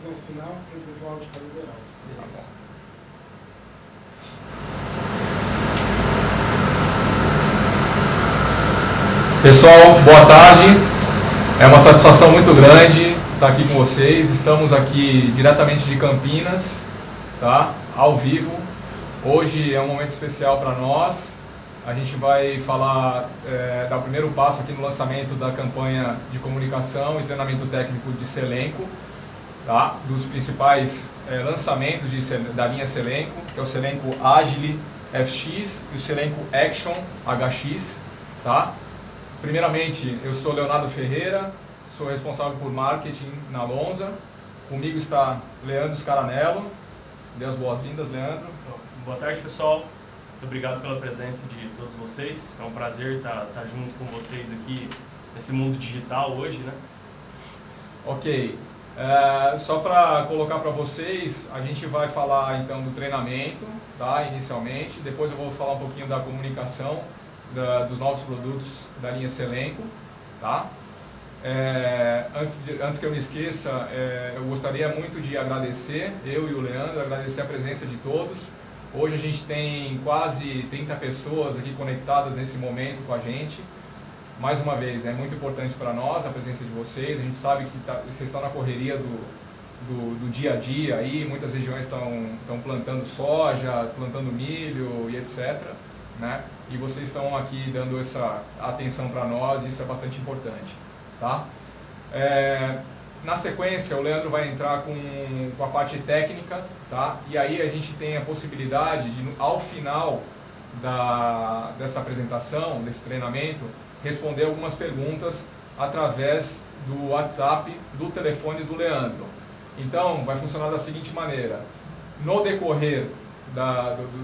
fazer um sinal, quer dizer que o áudio está liberado. Beleza. Pessoal, boa tarde. É uma satisfação muito grande estar aqui com vocês. Estamos aqui diretamente de Campinas, tá? Ao vivo. Hoje é um momento especial para nós. A gente vai falar, dar o primeiro passo aqui no lançamento da campanha de comunicação e treinamento técnico de Selenco, tá? Dos principais lançamentos da linha Selenco, que é o Selenco Agile FX e o Selenco Action HX, tá? Primeiramente, eu sou Leonardo Ferreira, sou responsável por marketing na Lonza. Comigo está Leandro Scaranello. Dê as boas-vindas, Leandro. Boa tarde, pessoal. Muito obrigado pela presença de todos vocês. É um prazer estar junto com vocês aqui nesse mundo digital hoje, né? Ok. Só para colocar para vocês, a gente vai falar então do treinamento, tá? Inicialmente. Depois eu vou falar um pouquinho da comunicação, dos novos produtos da linha Selenco, tá? Antes que eu me esqueça, eu gostaria muito de agradecer, eu e o Leandro, agradecer a presença de todos. Hoje a gente tem quase 30 pessoas aqui conectadas nesse momento com a gente. Mais uma vez, é muito importante para nós a presença de vocês. A gente sabe que vocês estão na correria do dia a dia aí, muitas regiões estão plantando soja, plantando milho e etc., né? E vocês estão aqui dando essa atenção para nós e isso é bastante importante, tá? Na sequência, o Leandro vai entrar com a parte técnica, tá? E aí a gente tem a possibilidade de, ao final dessa apresentação, desse treinamento, responder algumas perguntas através do WhatsApp, do telefone do Leandro. Então, vai funcionar da seguinte maneira. No decorrer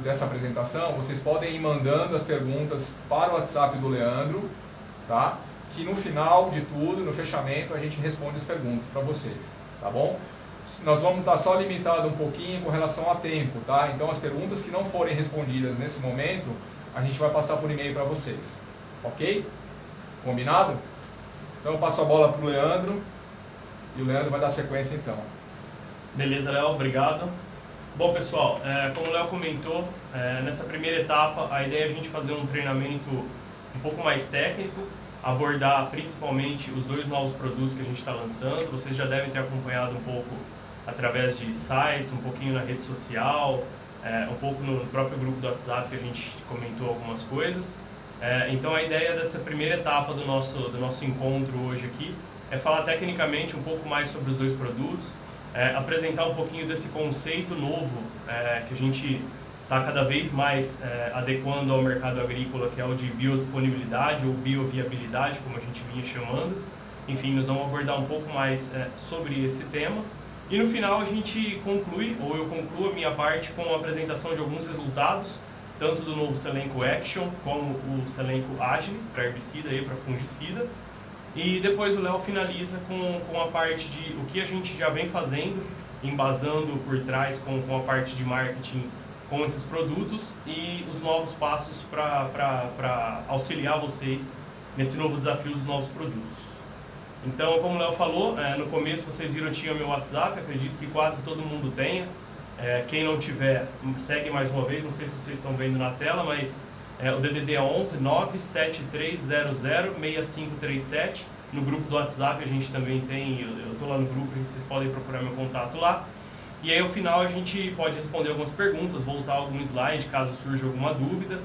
dessa apresentação, vocês podem ir mandando as perguntas para o WhatsApp do Leandro, tá? Que no final de tudo, no fechamento, a gente responde as perguntas para vocês, tá bom? Nós vamos estar só limitado um pouquinho com relação a tempo, tá? Então, as perguntas que não forem respondidas nesse momento, a gente vai passar por e-mail para vocês, ok? Combinado? Então, eu passo a bola para o Leandro e o Leandro vai dar sequência então. Beleza, Léo, obrigado. Bom, pessoal, como o Léo comentou, nessa primeira etapa, a ideia é a gente fazer um treinamento um pouco mais técnico, abordar principalmente os dois novos produtos que a gente está lançando. Vocês já devem ter acompanhado um pouco através de sites, um pouquinho na rede social, um pouco no próprio grupo do WhatsApp que a gente comentou algumas coisas. Então a ideia dessa primeira etapa do nosso encontro hoje aqui é falar tecnicamente um pouco mais sobre os dois produtos, apresentar um pouquinho desse conceito novo que a gente está cada vez mais adequando ao mercado agrícola, que é o de biodisponibilidade ou bioviabilidade, como a gente vinha chamando. Enfim, nós vamos abordar um pouco mais sobre esse tema. E no final a gente conclui, ou eu concluo a minha parte com a apresentação de alguns resultados, tanto do novo Selenco Action como o Selenco Agile, para herbicida e para fungicida. E depois o Léo finaliza com a parte de o que a gente já vem fazendo, embasando por trás com a parte de marketing com esses produtos e os novos passos para auxiliar vocês nesse novo desafio dos novos produtos. Então, como o Léo falou, no começo vocês viram que tinha meu WhatsApp, acredito que quase todo mundo tenha. Quem não tiver, segue mais uma vez, não sei se vocês estão vendo na tela, mas o DDD é 11 97300 6537. No grupo do WhatsApp a gente também tem, eu estou lá no grupo, vocês podem procurar meu contato lá. E aí, ao final, a gente pode responder algumas perguntas, voltar algum slide, caso surja alguma dúvida.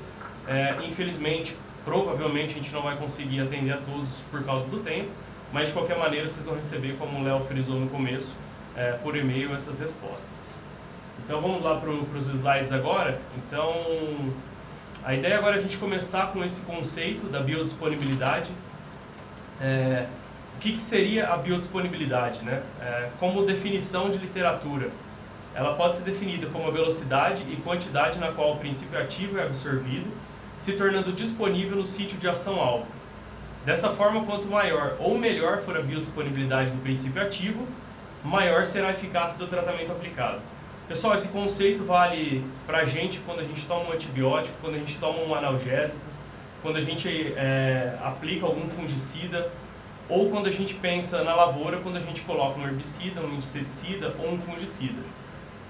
Infelizmente, provavelmente, a gente não vai conseguir atender a todos por causa do tempo, mas, de qualquer maneira, vocês vão receber, como o Léo frisou no começo, por e-mail essas respostas. Então, vamos lá para os slides agora. Então, a ideia agora é a gente começar com esse conceito da biodisponibilidade. O que seria a biodisponibilidade, né? Como definição de literatura, ela pode ser definida como a velocidade e quantidade na qual o princípio ativo é absorvido, se tornando disponível no sítio de ação-alvo. Dessa forma, quanto maior ou melhor for a biodisponibilidade do princípio ativo, maior será a eficácia do tratamento aplicado. Pessoal, esse conceito vale para a gente quando a gente toma um antibiótico, quando a gente toma um analgésico, quando a gente aplica algum fungicida. ou quando a gente pensa na lavoura, quando a gente coloca um herbicida, um inseticida ou um fungicida.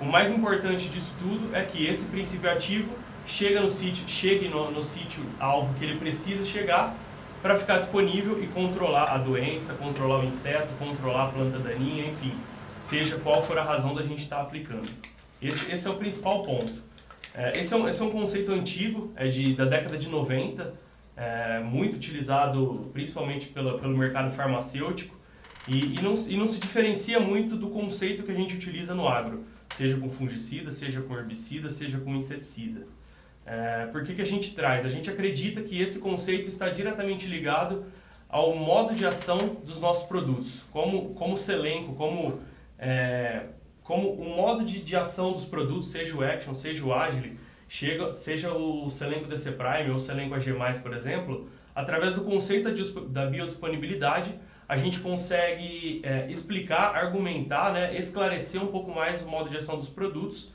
O mais importante disso tudo é que esse princípio ativo chegue no sítio alvo que ele precisa chegar para ficar disponível e controlar a doença, controlar o inseto, controlar a planta daninha, enfim, seja qual for a razão da gente estar aplicando. Esse é o principal ponto. Esse é um conceito antigo, da década de 90, muito utilizado principalmente pelo mercado farmacêutico e não se diferencia muito do conceito que a gente utiliza no agro, seja com fungicida, seja com herbicida, seja com inseticida. Por que a gente traz? A gente acredita que esse conceito está diretamente ligado ao modo de ação dos nossos produtos, como selenco, como o modo de ação dos produtos, seja o Action, seja o Agile, seja o selenco DC Prime ou o selenco AG+, por exemplo, através do conceito da biodisponibilidade, a gente consegue explicar, argumentar, né, esclarecer um pouco mais o modo de ação dos produtos,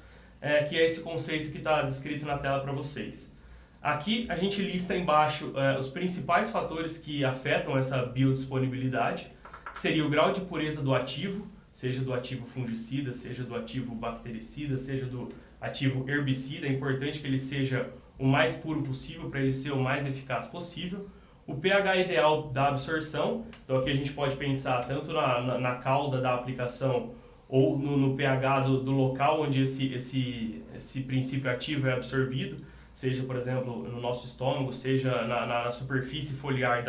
que é esse conceito que está descrito na tela para vocês. Aqui a gente lista embaixo os principais fatores que afetam essa biodisponibilidade, que seria o grau de pureza do ativo, seja do ativo fungicida, seja do ativo bactericida, seja do ativo herbicida. É importante que ele seja o mais puro possível para ele ser o mais eficaz possível. O pH ideal da absorção, então aqui a gente pode pensar tanto na cauda da aplicação ou no pH do local onde esse princípio ativo é absorvido, seja, por exemplo, no nosso estômago, seja na superfície foliar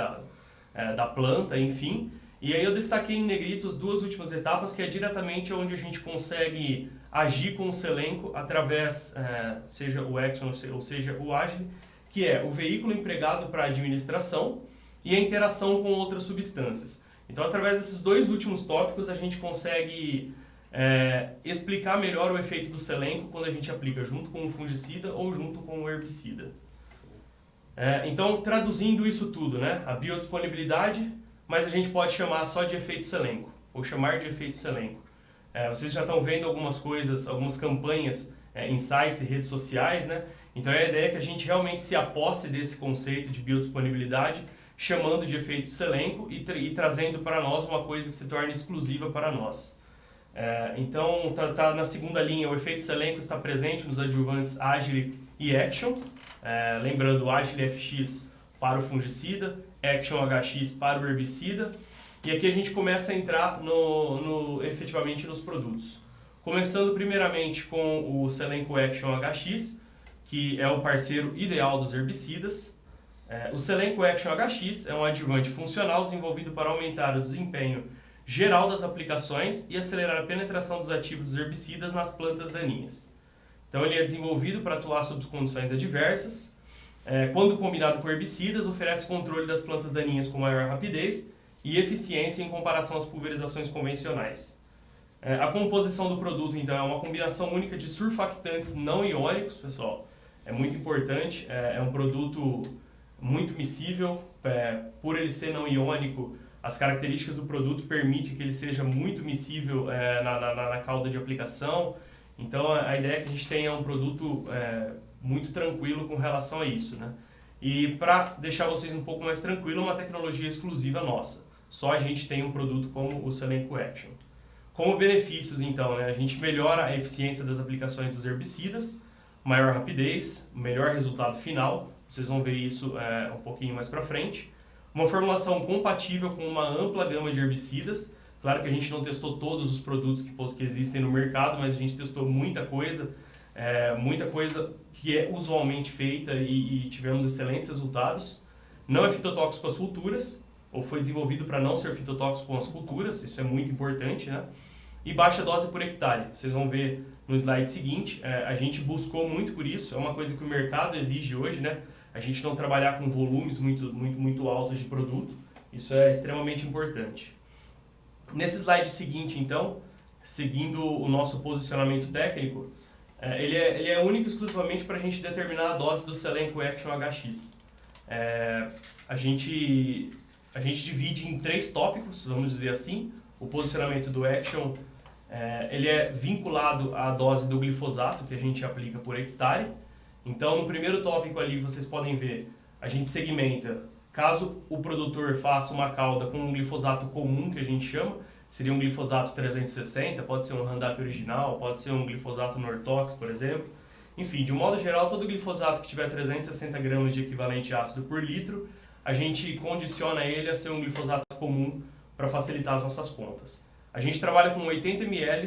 da planta, enfim. E aí eu destaquei em negrito as duas últimas etapas, que é diretamente onde a gente consegue agir com o selenco através, seja o Action ou seja o Agile, que é o veículo empregado para a administração e a interação com outras substâncias. Então, através desses dois últimos tópicos, a gente consegue explicar melhor o efeito do selenco quando a gente aplica junto com o fungicida ou junto com o herbicida. Então, traduzindo isso tudo, né, a biodisponibilidade, mas a gente pode chamar só de efeito selenco, ou chamar de efeito selenco. Vocês já estão vendo algumas coisas, algumas campanhas em sites e redes sociais, né? Então a ideia é que a gente realmente se aposse desse conceito de biodisponibilidade, chamando de efeito selenco e trazendo para nós uma coisa que se torne exclusiva para nós. Então tá na segunda linha, o efeito selenco está presente nos adjuvantes Agile e Action, lembrando o Agile FX para o fungicida, Action HX para o herbicida, e aqui a gente começa a entrar efetivamente nos produtos. Começando primeiramente com o selenco Action HX, que é o parceiro ideal dos herbicidas. O selenco Action HX é um adjuvante funcional desenvolvido para aumentar o desempenho geral das aplicações e acelerar a penetração dos ativos dos herbicidas nas plantas daninhas. Então ele é desenvolvido para atuar sob condições adversas. Quando combinado com herbicidas, oferece controle das plantas daninhas com maior rapidez e eficiência em comparação às pulverizações convencionais. A composição do produto, então, é uma combinação única de surfactantes não iônicos, pessoal. É muito importante, é um produto muito miscível, por ele ser não iônico, as características do produto permitem que ele seja muito miscível na cauda de aplicação. Então a ideia é que a gente tenha um produto muito tranquilo com relação a isso, né? E para deixar vocês um pouco mais tranquilos, uma tecnologia exclusiva nossa. Só a gente tem um produto como o Selenco Action. Como benefícios, então, né? A gente melhora a eficiência das aplicações dos herbicidas, maior rapidez, melhor resultado final. Vocês vão ver isso um pouquinho mais para frente. Uma formulação compatível com uma ampla gama de herbicidas. Claro que a gente não testou todos os produtos que existem no mercado, mas a gente testou muita coisa que é usualmente feita e tivemos excelentes resultados. Não é fitotóxico às culturas, ou foi desenvolvido para não ser fitotóxico com as culturas, isso é muito importante, né? E baixa dose por hectare. Vocês vão ver no slide seguinte, a gente buscou muito por isso, é uma coisa que o mercado exige hoje, né? A gente não trabalhar com volumes muito altos de produto, isso é extremamente importante. Nesse slide seguinte, então, seguindo o nosso posicionamento técnico, ele é único e exclusivamente para a gente determinar a dose do Selenco Action HX. A gente divide em 3 tópicos, vamos dizer assim. O posicionamento do Action, ele é vinculado à dose do glifosato que a gente aplica por hectare. Então, no primeiro tópico ali, vocês podem ver, a gente segmenta Caso o produtor faça uma calda com um glifosato comum, que a gente chama, seria um glifosato 360, pode ser um Roundup original, pode ser um glifosato Nortox, por exemplo. Enfim, de um modo geral, todo glifosato que tiver 360 gramas de equivalente ácido por litro, a gente condiciona ele a ser um glifosato comum para facilitar as nossas contas. A gente trabalha com 80 ml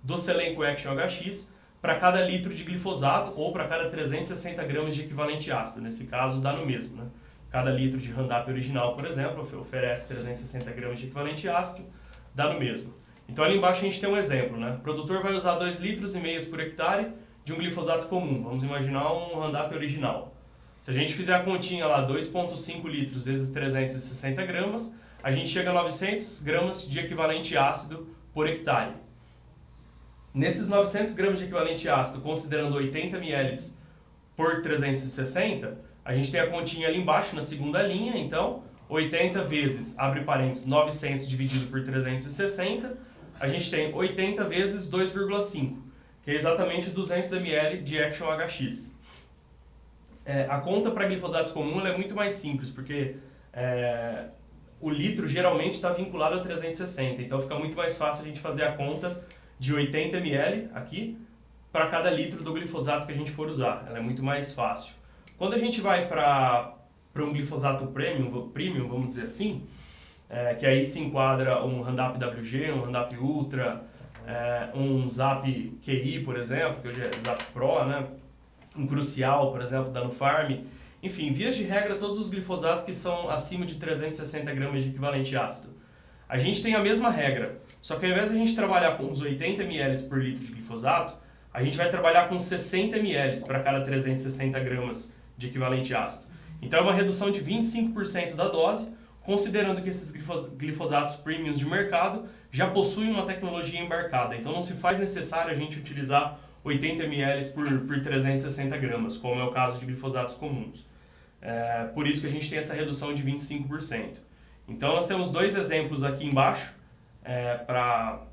do Selenco Action HX para cada litro de glifosato ou para cada 360 gramas de equivalente ácido. Nesse caso, dá no mesmo, né? Cada litro de Roundup original, por exemplo, oferece 360 gramas de equivalente ácido, dá no mesmo. Então ali embaixo a gente tem um exemplo, né? O produtor vai usar 2,5 litros por hectare de um glifosato comum. Vamos imaginar um Roundup original. Se a gente fizer a continha lá, 2,5 litros vezes 360 gramas, a gente chega a 900 gramas de equivalente ácido por hectare. Nesses 900 gramas de equivalente ácido, considerando 80 ml por 360, a gente tem a continha ali embaixo, na segunda linha, então, 80 vezes, abre parênteses, 900 dividido por 360, a gente tem 80 vezes 2,5, que é exatamente 200 ml de Action HX. A conta para glifosato comum ela é muito mais simples, porque o litro geralmente está vinculado a 360, então fica muito mais fácil a gente fazer a conta de 80 ml aqui para cada litro do glifosato que a gente for usar, ela é muito mais fácil. Quando a gente vai para um glifosato premium, vamos dizer assim, que aí se enquadra um Roundup WG, um Roundup Ultra, um Zap QI, por exemplo, que hoje é Zap Pro, né? Um Crucial, por exemplo, da Nufarm. Enfim, vias de regra, todos os glifosatos que são acima de 360 gramas de equivalente ácido. A gente tem a mesma regra, só que ao invés de a gente trabalhar com uns 80 ml por litro de glifosato, a gente vai trabalhar com 60 ml para cada 360 gramas de equivalente ácido. Então é uma redução de 25% da dose, considerando que esses glifosatos premiums de mercado já possuem uma tecnologia embarcada. Então não se faz necessário a gente utilizar 80 ml por 360 gramas, como é o caso de glifosatos comuns. Por isso que a gente tem essa redução de 25%. Então nós temos dois exemplos aqui embaixo para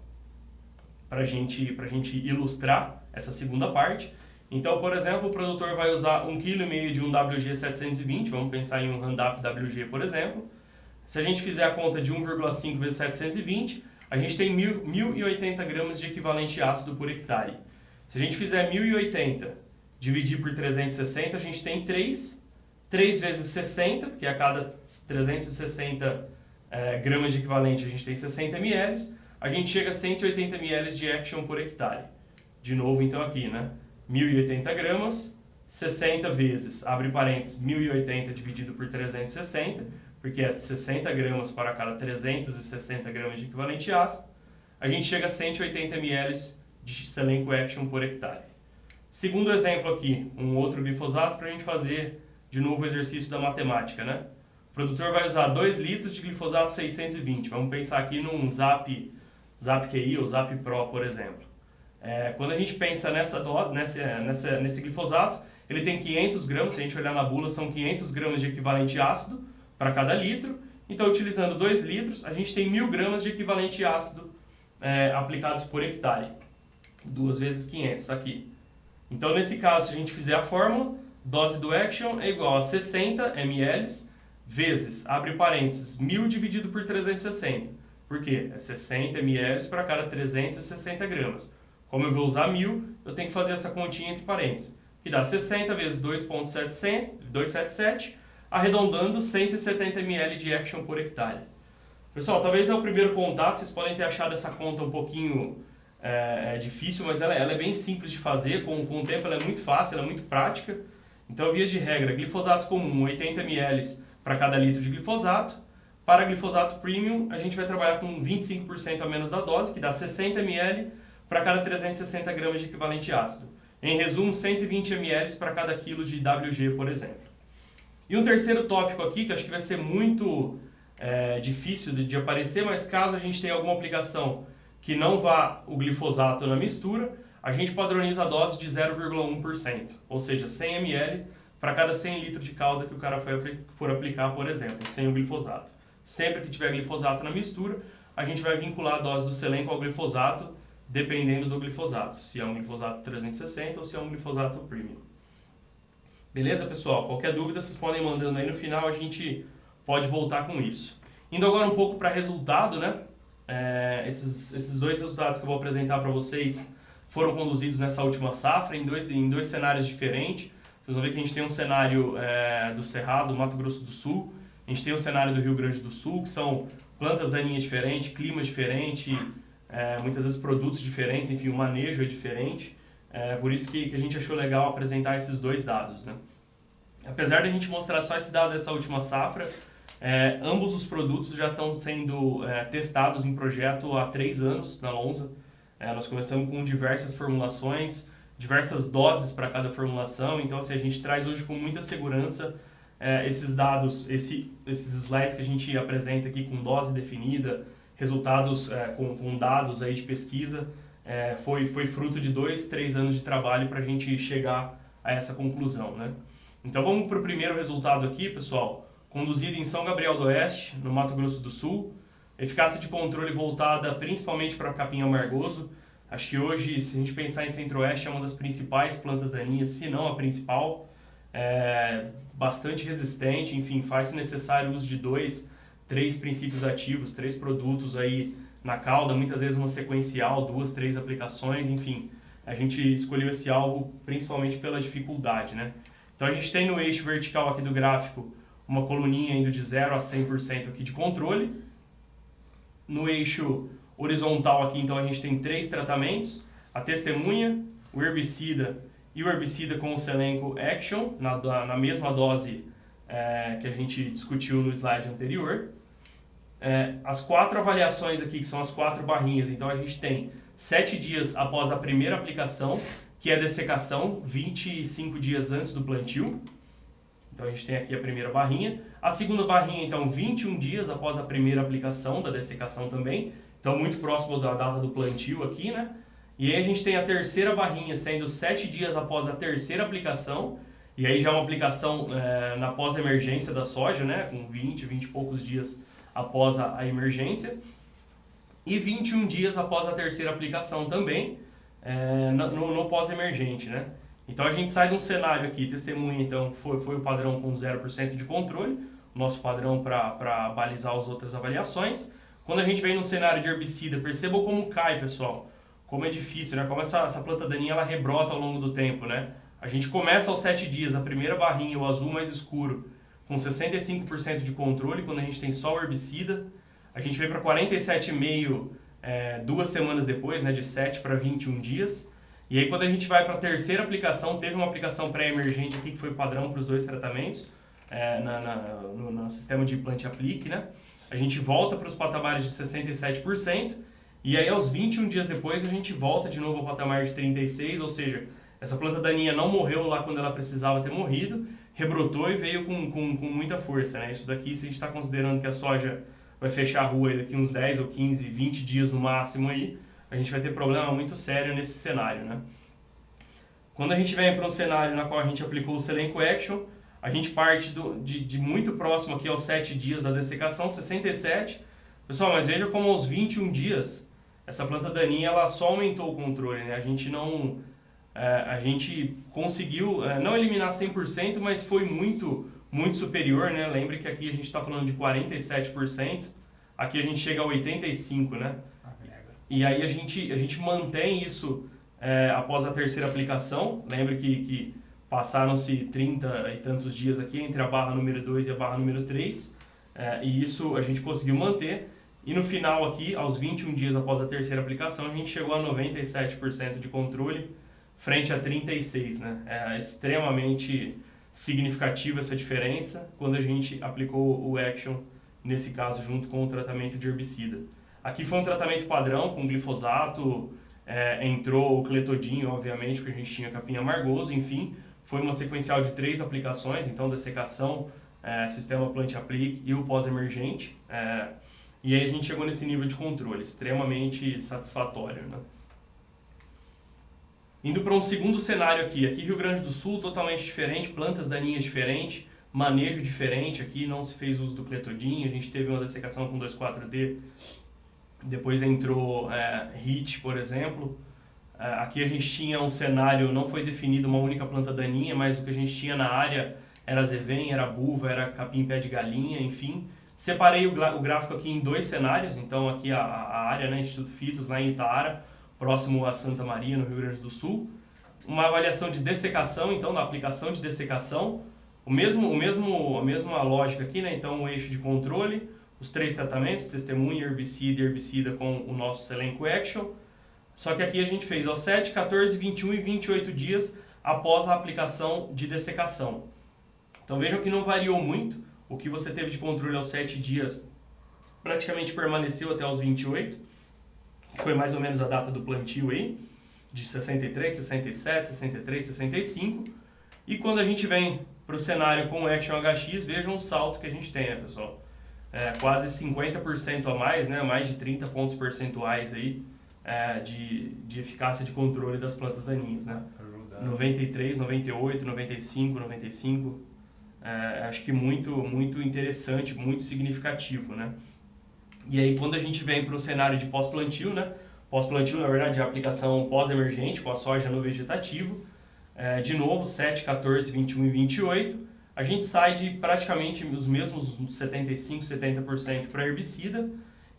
a gente ilustrar essa segunda parte. Então, por exemplo, o produtor vai usar 1,5 kg de um WG720, vamos pensar em um Roundup WG, por exemplo. Se a gente fizer a conta de 1,5 vezes 720, a gente tem 1.080 gramas de equivalente ácido por hectare. Se a gente fizer 1.080 dividir por 360, a gente tem 3 vezes 60, porque a cada 360 gramas de equivalente a gente tem 60 ml, a gente chega a 180 ml de Action por hectare. De novo, então, aqui, né? 1.080 gramas, 60 vezes, abre parênteses, 1.080 dividido por 360, porque é 60 gramas para cada 360 gramas de equivalente ácido, a gente chega a 180 ml de Selenco Action por hectare. Segundo exemplo aqui, um outro glifosato para a gente fazer de novo o exercício da matemática, né? O produtor vai usar 2 litros de glifosato 620, vamos pensar aqui num Zap QI ou Zap Pro, por exemplo. Quando a gente pensa nesse glifosato, ele tem 500 gramas, se a gente olhar na bula, são 500 gramas de equivalente ácido para cada litro. Então, utilizando 2 litros, a gente tem 1.000 gramas de equivalente ácido aplicados por hectare. 2 vezes 500, aqui. Então, nesse caso, se a gente fizer a fórmula, dose do Action é igual a 60 ml vezes, abre parênteses, 1.000 dividido por 360. Por quê? É 60 ml para cada 360 gramas. Como eu vou usar 1.000, eu tenho que fazer essa continha entre parênteses, que dá 60 vezes 2,277, arredondando 170 ml de Action por hectare. Pessoal, talvez é o primeiro contato, vocês podem ter achado essa conta um pouquinho difícil, mas ela é bem simples de fazer, com o tempo ela é muito fácil, ela é muito prática. Então, via de regra, glifosato comum, 80 ml para cada litro de glifosato. Para glifosato premium, a gente vai trabalhar com 25% a menos da dose, que dá 60 ml para cada 360 gramas de equivalente ácido. Em resumo, 120 ml para cada quilo de WG, por exemplo. E um terceiro tópico aqui, que acho que vai ser muito difícil de aparecer, mas caso a gente tenha alguma aplicação que não vá o glifosato na mistura, a gente padroniza a dose de 0,1%, ou seja, 100 ml para cada 100 litros de calda que o cara for aplicar, por exemplo, sem o glifosato. Sempre que tiver glifosato na mistura, a gente vai vincular a dose do Selenco ao glifosato, dependendo do glifosato, se é um glifosato 360 ou se é um glifosato premium. Beleza, pessoal? Qualquer dúvida, vocês podem ir mandando aí, no final a gente pode voltar com isso. Indo agora um pouco para resultado, né? Esses dois resultados que eu vou apresentar para vocês foram conduzidos nessa última safra em dois cenários diferentes. Vocês vão ver que a gente tem um cenário do Cerrado, Mato Grosso do Sul, a gente tem o cenário do Rio Grande do Sul, que são plantas daninhas diferentes, clima diferente, muitas vezes produtos diferentes, enfim, o manejo é diferente. Por isso que a gente achou legal apresentar esses dois dados, né? Apesar de a gente mostrar só esse dado dessa última safra, ambos os produtos já estão sendo testados em projeto há 3 anos na Lonza. Nós começamos com diversas formulações, diversas doses para cada formulação, então assim, a gente traz hoje com muita segurança esses dados, esses slides que a gente apresenta aqui com dose definida, resultados com dados aí de pesquisa, foi fruto de 2, 3 anos de trabalho para a gente chegar a essa conclusão, né? Então vamos para o primeiro resultado aqui, pessoal. Conduzido em São Gabriel do Oeste, no Mato Grosso do Sul. Eficácia de controle voltada principalmente para capim amargoso. Acho que hoje, se a gente pensar em Centro-Oeste, é uma das principais plantas daninhas, se não a principal. Bastante resistente, enfim, faz-se necessário o uso de 2, 3 princípios ativos, 3 produtos aí na cauda, muitas vezes uma sequencial, 2, 3 aplicações, enfim. A gente escolheu esse alvo principalmente pela dificuldade, né? Então a gente tem no eixo vertical aqui do gráfico uma coluninha indo de 0 a 100% aqui de controle. No eixo horizontal aqui, então, a gente tem 3 tratamentos, a testemunha, o herbicida e o herbicida com o Selenco Action, na mesma dose que a gente discutiu no slide anterior. As 4 avaliações aqui, que são as 4 barrinhas, então a gente tem 7 dias após a primeira aplicação, que é a dessecação, 25 dias antes do plantio. Então a gente tem aqui a primeira barrinha. A segunda barrinha, então, 21 dias após a primeira aplicação da dessecação também. Então muito próximo da data do plantio aqui, né? E aí a gente tem a terceira barrinha sendo 7 dias após a terceira aplicação. E aí já é uma aplicação na pós-emergência da soja, né? Com 20 e poucos dias após a emergência. E 21 dias após a terceira aplicação também, no pós-emergente, né? Então a gente sai de um cenário aqui, testemunha, então foi o padrão com 0% de controle, o nosso padrão para balizar as outras avaliações. Quando a gente vem no cenário de herbicida, percebam como cai, pessoal, como é difícil, né? Como essa planta daninha ela rebrota ao longo do tempo, né? A gente começa aos 7 dias, a primeira barrinha, o azul mais escuro, com 65% de controle, quando a gente tem só o herbicida. A gente vem para 47,5 2 semanas depois, né, de 7 para 21 dias. E aí quando a gente vai para a terceira aplicação, teve uma aplicação pré-emergente aqui que foi padrão para os 2 tratamentos, no sistema de plant-aplique, né? A gente volta para os patamares de 67%, e aí aos 21 dias depois a gente volta de novo ao patamar de 36%, ou seja, essa planta daninha não morreu lá quando ela precisava ter morrido, rebrotou e veio com muita força, né? Isso daqui, se a gente está considerando que a soja vai fechar a rua aí daqui uns 10 ou 15, 20 dias no máximo aí, a gente vai ter problema muito sério nesse cenário, né? Quando a gente vem para um cenário na qual a gente aplicou o Selenco Action, a gente parte de muito próximo aqui aos 7 dias da dessecação, 67. Pessoal, mas veja como aos 21 dias, essa planta daninha ela só aumentou o controle, né? A gente conseguiu não eliminar 100%, mas foi muito superior, né? Lembre que aqui a gente está falando de 47%, aqui a gente chega a 85%, né? E aí a gente mantém isso após a terceira aplicação. Lembre que passaram-se 30 e tantos dias aqui entre a barra número 2 e a barra número 3, e isso a gente conseguiu manter. E no final aqui, aos 21 dias após a terceira aplicação, a gente chegou a 97% de controle, frente a 36%, né? É extremamente significativa essa diferença quando a gente aplicou o Action, nesse caso, junto com o tratamento de herbicida. Aqui foi um tratamento padrão com glifosato, entrou o cletodinho, obviamente, porque a gente tinha capim amargoso, enfim. Foi uma sequencial de 3 aplicações, então dessecação, sistema plant-aplique e o pós-emergente. E aí a gente chegou nesse nível de controle, extremamente satisfatório, né? Indo para um segundo cenário aqui Rio Grande do Sul, totalmente diferente, plantas daninhas diferentes, manejo diferente, aqui não se fez uso do cletodinho, a gente teve uma dessecação com 2,4-D, depois entrou HIT, por exemplo. Aqui a gente tinha um cenário, não foi definido uma única planta daninha, mas o que a gente tinha na área era Zevem, era Buva, era capim pé de galinha, enfim. Separei o gráfico aqui em 2 cenários, então aqui a área, né, Instituto Fitos, lá em Itaara, próximo a Santa Maria, no Rio Grande do Sul. Uma avaliação de dessecação, então, da aplicação de dessecação. A mesma lógica aqui, né, então o eixo de controle, os 3 tratamentos, testemunha, herbicida e herbicida com o nosso Selenco Action. Só que aqui a gente fez aos 7, 14, 21 e 28 dias após a aplicação de dessecação. Então vejam que não variou muito. O que você teve de controle aos 7 dias praticamente permaneceu até os 28, que foi mais ou menos a data do plantio aí, de 63, 67, 63, 65. E quando a gente vem para o cenário com o Action HX, vejam o salto que a gente tem, né, pessoal? Quase 50% a mais, né, mais de 30 pontos percentuais aí, de eficácia de controle das plantas daninhas, né? 93, 98, 95, 95. Acho que muito interessante, muito significativo, né? E aí quando a gente vem para o cenário de pós-plantio, né? Pós-plantio, na verdade, é a aplicação pós-emergente com a soja no vegetativo. De novo, 7, 14, 21 e 28. A gente sai de praticamente os mesmos 75, 70% para herbicida.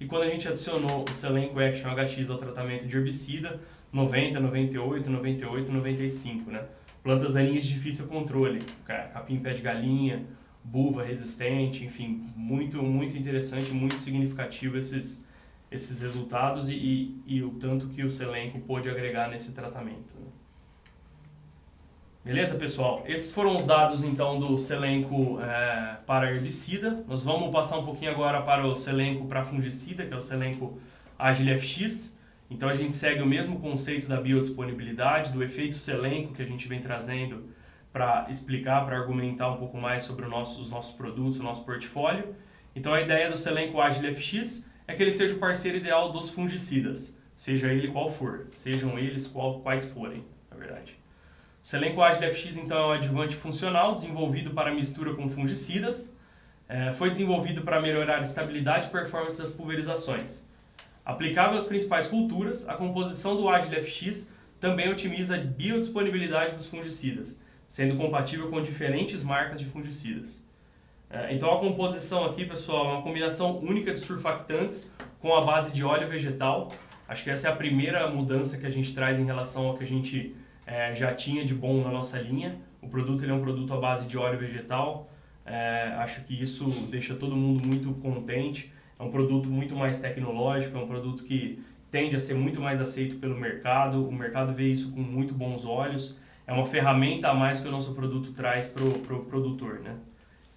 E quando a gente adicionou o Selenco Action HX ao tratamento de herbicida, 90, 98, 98, 95, né? Plantas daninhas de difícil controle, capim pé de galinha, buva resistente, enfim, muito interessante, muito significativo esses resultados e o tanto que o Selenco pôde agregar nesse tratamento, né? Beleza, pessoal? Esses foram os dados, então, do Selenco para herbicida. Nós vamos passar um pouquinho agora para o Selenco para fungicida, que é o Selenco Agile FX. Então a gente segue o mesmo conceito da biodisponibilidade, do efeito Selenco que a gente vem trazendo para explicar, para argumentar um pouco mais sobre os nossos produtos, o nosso portfólio. Então a ideia do Selenco Agile FX é que ele seja o parceiro ideal dos fungicidas, seja ele qual for, sejam eles quais forem, na verdade. O Selenco Agile FX então é um adjuvante funcional desenvolvido para mistura com fungicidas. Foi desenvolvido para melhorar a estabilidade e performance das pulverizações. Aplicável às principais culturas, a composição do Agile FX também otimiza a biodisponibilidade dos fungicidas, sendo compatível com diferentes marcas de fungicidas. Então a composição aqui, pessoal, é uma combinação única de surfactantes com a base de óleo vegetal. Acho que essa é a primeira mudança que a gente traz em relação ao que a gente já tinha de bom na nossa linha. O produto ele é um produto à base de óleo vegetal. Acho que isso deixa todo mundo muito contente. É um produto muito mais tecnológico, é um produto que tende a ser muito mais aceito pelo mercado. O mercado vê isso com muito bons olhos. É uma ferramenta a mais que o nosso produto traz para o produtor, né?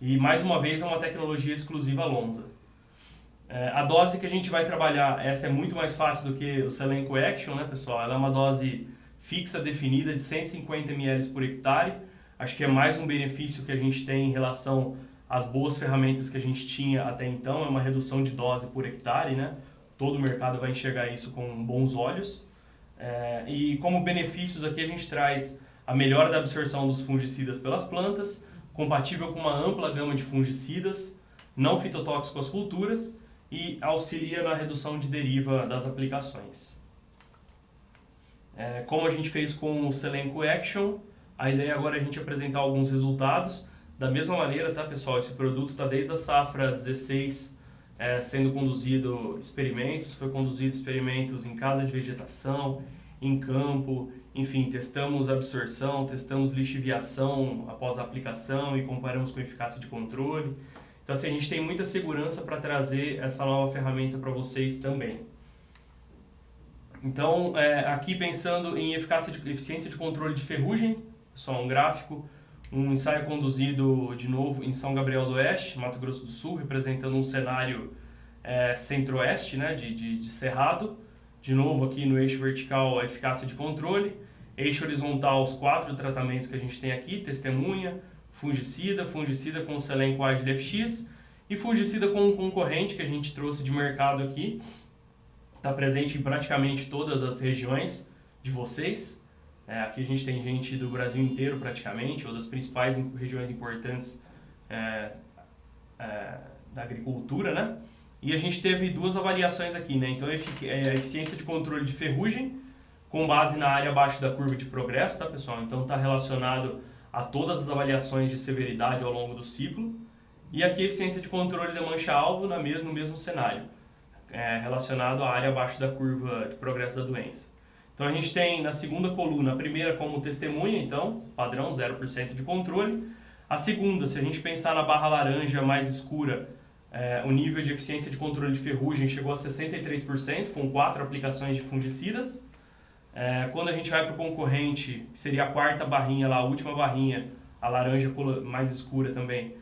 E mais uma vez é uma tecnologia exclusiva Lonza. A dose que a gente vai trabalhar, essa é muito mais fácil do que o Selenco Action, né, pessoal? Ela é uma dose fixa, definida, de 150 ml por hectare. Acho que é mais um benefício que a gente tem em relação às boas ferramentas que a gente tinha até então. É uma redução de dose por hectare, né? Todo o mercado vai enxergar isso com bons olhos. E como benefícios aqui a gente traz a melhora da absorção dos fungicidas pelas plantas, compatível com uma ampla gama de fungicidas, não fitotóxico às culturas e auxilia na redução de deriva das aplicações. Como a gente fez com o Selenco Action, a ideia agora é a gente apresentar alguns resultados. Da mesma maneira, tá, pessoal? Esse produto está desde a safra 16 sendo conduzido experimentos, foi conduzido experimentos em casa de vegetação, em campo, enfim, testamos absorção, testamos lixiviação após a aplicação e comparamos com eficácia de controle. Então, assim, a gente tem muita segurança para trazer essa nova ferramenta para vocês também. Então, aqui pensando em eficiência de controle de ferrugem, só um gráfico, um ensaio conduzido de novo em São Gabriel do Oeste, Mato Grosso do Sul, representando um cenário centro-oeste, né, de cerrado. De novo aqui no eixo vertical a eficácia de controle, eixo horizontal os 4 tratamentos que a gente tem aqui, testemunha, fungicida com o Selenco Agile FX e fungicida com um concorrente que a gente trouxe de mercado aqui. Está presente em praticamente todas as regiões de vocês. Aqui a gente tem gente do Brasil inteiro praticamente, ou das principais regiões importantes da agricultura, né? E a gente teve 2 avaliações aqui, né? Então, a eficiência de controle de ferrugem, com base na área abaixo da curva de progresso, tá, pessoal? Então, está relacionado a todas as avaliações de severidade ao longo do ciclo. E aqui a eficiência de controle da mancha-alvo no mesmo cenário, relacionado à área abaixo da curva de progresso da doença. Então a gente tem na segunda coluna, a primeira como testemunha, então, padrão 0% de controle. A segunda, se a gente pensar na barra laranja mais escura, o nível de eficiência de controle de ferrugem chegou a 63%, com 4 aplicações de fungicidas. Quando a gente vai para o concorrente, que seria a quarta barrinha lá, a última barrinha, a laranja mais escura também,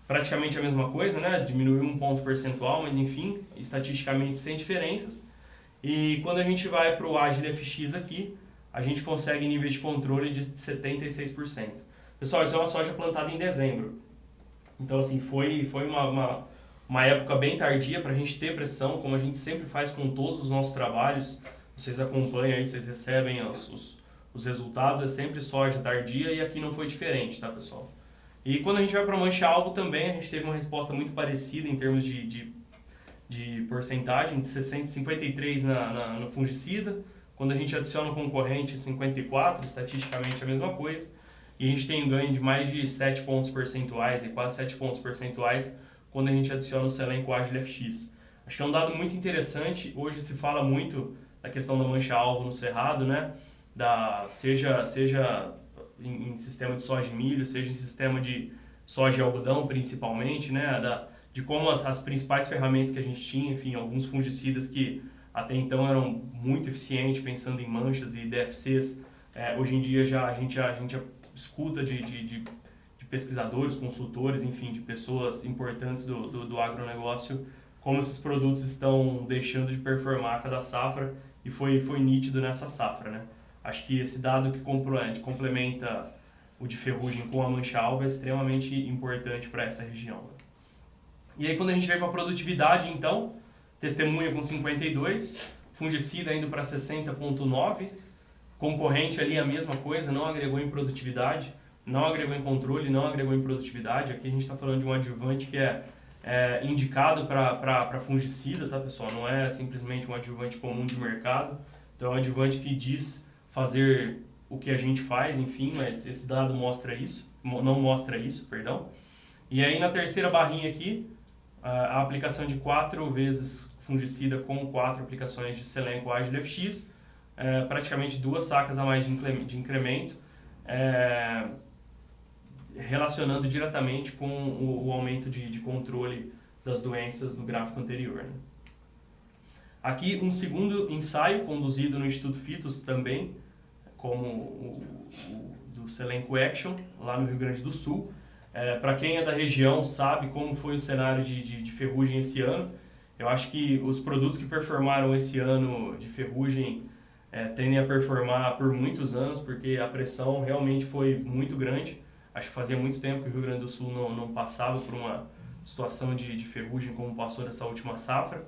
praticamente a mesma coisa, né? Diminuiu um ponto percentual, mas enfim, estatisticamente sem diferenças. E quando a gente vai para o Agile FX aqui, a gente consegue níveis de controle de 76%. Pessoal, isso é uma soja plantada em dezembro. Então, assim, foi uma época bem tardia para a gente ter pressão, como a gente sempre faz com todos os nossos trabalhos. Vocês acompanham aí, vocês recebem os resultados, é sempre soja tardia e aqui não foi diferente, tá, pessoal? E quando a gente vai para a mancha-alvo também, a gente teve uma resposta muito parecida em termos de porcentagem, de 53 no fungicida. Quando a gente adiciona o concorrente, 54, estatisticamente a mesma coisa. E a gente tem um ganho de mais de 7 pontos percentuais, e quase 7 pontos percentuais, quando a gente adiciona o Selenco Agile FX. Acho que é um dado muito interessante. Hoje se fala muito da questão da mancha-alvo no cerrado, né? Seja em sistema de soja e milho, seja em sistema de soja e algodão, principalmente, né? De como as principais ferramentas que a gente tinha, enfim, alguns fungicidas que até então eram muito eficientes, pensando em manchas e DFCs. Hoje em dia a gente escuta de pesquisadores, consultores, enfim, de pessoas importantes do agronegócio, como esses produtos estão deixando de performar a cada safra, e foi nítido nessa safra, né? Acho que esse dado que complementa o de ferrugem com a mancha-alvo é extremamente importante para essa região, né? E aí quando a gente vem para a produtividade, então, testemunha com 52, fungicida indo para 60,9, concorrente ali a mesma coisa, não agregou em produtividade, não agregou em controle, não agregou em produtividade. Aqui a gente está falando de um adjuvante que é indicado para fungicida, tá, pessoal? Não é simplesmente um adjuvante comum de mercado. Então é um adjuvante que diz fazer o que a gente faz, enfim, mas esse dado mostra isso, não mostra isso, perdão. E aí na terceira barrinha aqui, a aplicação de 4 vezes fungicida com 4 aplicações de Selenco Agile FX, praticamente 2 sacas a mais de incremento, relacionando diretamente com o aumento de controle das doenças no gráfico anterior, né? Aqui um segundo ensaio conduzido no Instituto Fitos também, como o do Selenco Action, lá no Rio Grande do Sul. Para quem é da região sabe como foi o cenário de ferrugem esse ano. Eu acho que os produtos que performaram esse ano de ferrugem tendem a performar por muitos anos, porque a pressão realmente foi muito grande. Acho que fazia muito tempo que o Rio Grande do Sul não passava por uma situação de ferrugem como passou nessa última safra.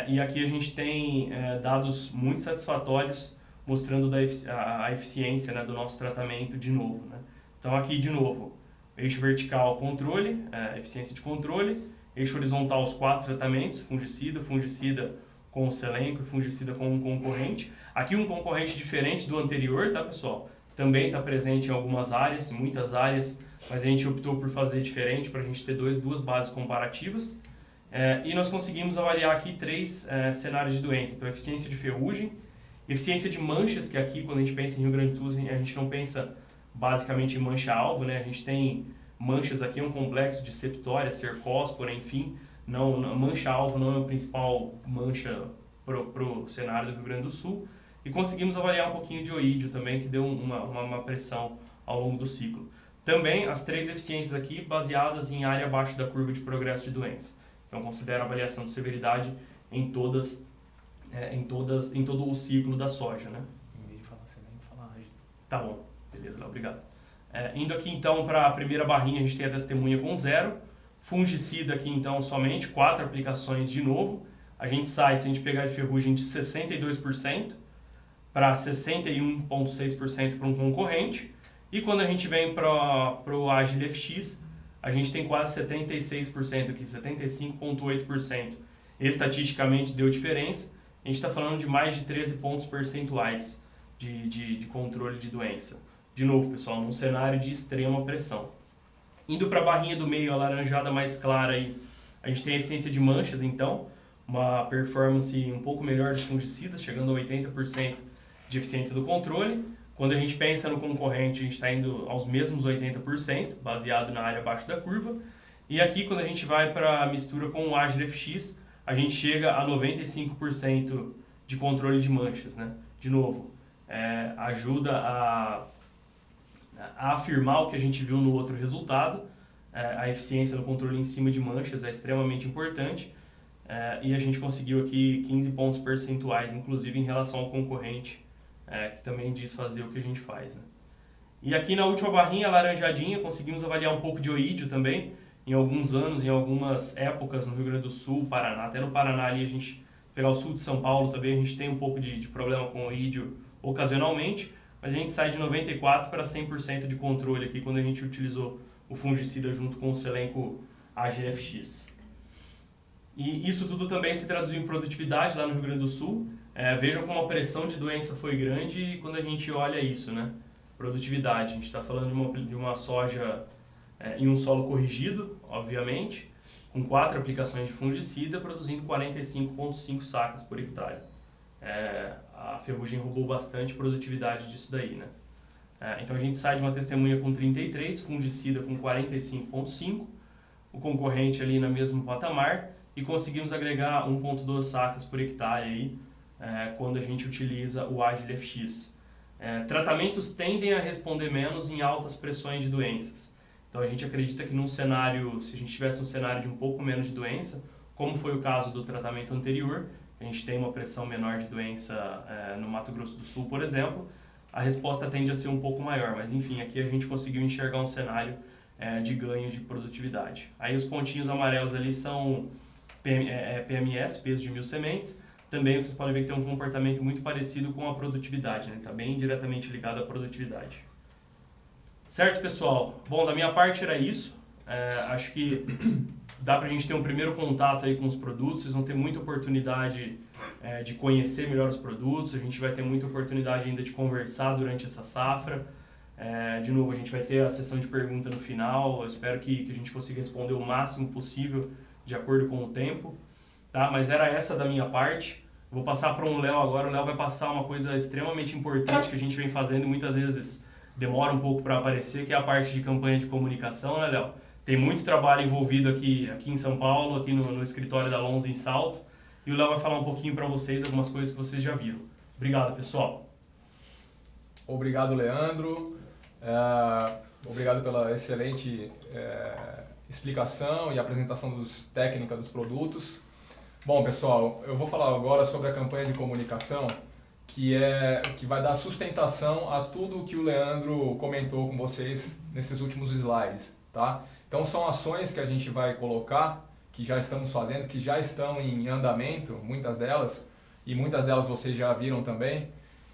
E aqui a gente tem dados muito satisfatórios mostrando a eficiência, né, do nosso tratamento de novo, né? Então aqui de novo, eixo vertical controle, eficiência de controle, eixo horizontal os 4 tratamentos, fungicida com o Selenco e fungicida com um concorrente. Aqui um concorrente diferente do anterior, tá, pessoal? Também está presente em algumas áreas, em muitas áreas, mas a gente optou por fazer diferente para a gente ter duas bases comparativas. E nós conseguimos avaliar aqui 3 cenários de doença. Então, eficiência de ferrugem, eficiência de manchas, que aqui, quando a gente pensa em Rio Grande do Sul, a gente não pensa basicamente em mancha-alvo, né? A gente tem manchas aqui, um complexo de septória, cercóspora, enfim. Mancha-alvo não é a principal mancha para o cenário do Rio Grande do Sul. E conseguimos avaliar um pouquinho de oídio também, que deu uma pressão ao longo do ciclo. Também as 3 eficiências aqui baseadas em área abaixo da curva de progresso de doença. Então considera a avaliação de severidade em todo o ciclo da soja, né? Em vez de falar assim, nem falar Agile. Tá bom, beleza, Léo, obrigado. Indo aqui então para a primeira barrinha, a gente tem a testemunha com 0. Fungicida aqui então somente 4 aplicações de novo. A gente sai, se a gente pegar de ferrugem, de 62% para 61,6% para um concorrente. E quando a gente vem para o Agile FX, a gente tem quase 76% aqui, 75,8%. Estatisticamente deu diferença. A gente está falando de mais de 13 pontos percentuais de controle de doença. De novo, pessoal, num cenário de extrema pressão. Indo para a barrinha do meio, alaranjada mais clara, aí, a gente tem a eficiência de manchas, então, uma performance um pouco melhor dos fungicidas, chegando a 80% de eficiência do controle. Quando a gente pensa no concorrente, a gente está indo aos mesmos 80%, baseado na área abaixo da curva. E aqui, quando a gente vai para a mistura com o Agile FX, a gente chega a 95% de controle de manchas, né? De novo, ajuda a afirmar o que a gente viu no outro resultado. A eficiência no controle em cima de manchas é extremamente importante. E a gente conseguiu aqui 15 pontos percentuais, inclusive em relação ao concorrente, que também diz fazer o que a gente faz, né? E aqui na última barrinha, laranjadinha, conseguimos avaliar um pouco de oídio também. Em alguns anos, em algumas épocas no Rio Grande do Sul, Paraná, até no Paraná ali, a gente pegar o sul de São Paulo também, a gente tem um pouco de problema com oídio ocasionalmente, mas a gente sai de 94% para 100% de controle aqui quando a gente utilizou o fungicida junto com o Selenco Agile FX. E isso tudo também se traduziu em produtividade lá no Rio Grande do Sul. Vejam como a pressão de doença foi grande quando a gente olha isso, né? Produtividade, a gente está falando de uma soja em um solo corrigido, obviamente, com 4 aplicações de fungicida, produzindo 45,5 sacas por hectare. A ferrugem roubou bastante produtividade disso daí, né? Então a gente sai de uma testemunha com 33, fungicida com 45,5, o concorrente ali no mesmo patamar, e conseguimos agregar 1,2 sacas por hectare aí, quando a gente utiliza o Agile FX. Tratamentos tendem a responder menos em altas pressões de doenças. Então a gente acredita que num cenário, se a gente tivesse um cenário de um pouco menos de doença, como foi o caso do tratamento anterior, a gente tem uma pressão menor de doença no Mato Grosso do Sul, por exemplo, a resposta tende a ser um pouco maior, mas enfim, aqui a gente conseguiu enxergar um cenário de ganho de produtividade. Aí os pontinhos amarelos ali são PMS, peso de 1000 sementes. Também vocês podem ver que tem um comportamento muito parecido com a produtividade, né? Está bem diretamente ligado à produtividade. Certo, pessoal? Bom, da minha parte era isso. Acho que dá para a gente ter um primeiro contato aí com os produtos. Vocês vão ter muita oportunidade de conhecer melhor os produtos. A gente vai ter muita oportunidade ainda de conversar durante essa safra. De novo, a gente vai ter a sessão de pergunta no final. Eu espero que a gente consiga responder o máximo possível de acordo com o tempo. Tá? Mas era essa da minha parte. Vou passar para o Léo agora. O Léo vai passar uma coisa extremamente importante que a gente vem fazendo e muitas vezes demora um pouco para aparecer, que é a parte de campanha de comunicação, né, Léo? Tem muito trabalho envolvido aqui em São Paulo, aqui no escritório da Lonza em Salto. E o Léo vai falar um pouquinho para vocês algumas coisas que vocês já viram. Obrigado, pessoal. Obrigado, Leandro. Obrigado pela excelente explicação e apresentação técnica dos produtos. Bom, pessoal, eu vou falar agora sobre a campanha de comunicação, que vai dar sustentação a tudo o que o Leandro comentou com vocês nesses últimos slides, tá? Então são ações que a gente vai colocar, que já estamos fazendo, que já estão em andamento, muitas delas, e muitas delas vocês já viram também,